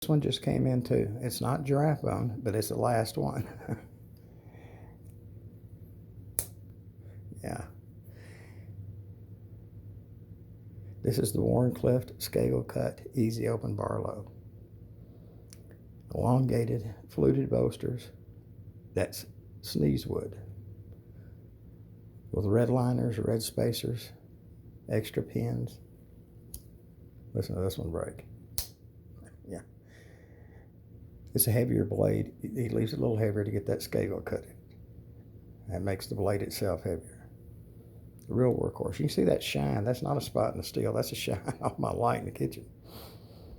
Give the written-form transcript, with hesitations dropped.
This one just came in too. It's not giraffe bone, but it's the last one. Yeah. This is the Worn Cleft SCAGEL cut Easy Open Barlow. Elongated fluted bolsters. That's Sneezewood. With red liners, red spacers, extra pins. Listen to this one break. Yeah. It's a heavier blade. He leaves it a little heavier to get that SCAGEL cut. That makes the blade itself heavier. The real workhorse. You can see that shine. That's not a spot in the steel. That's a shine off my light in the kitchen.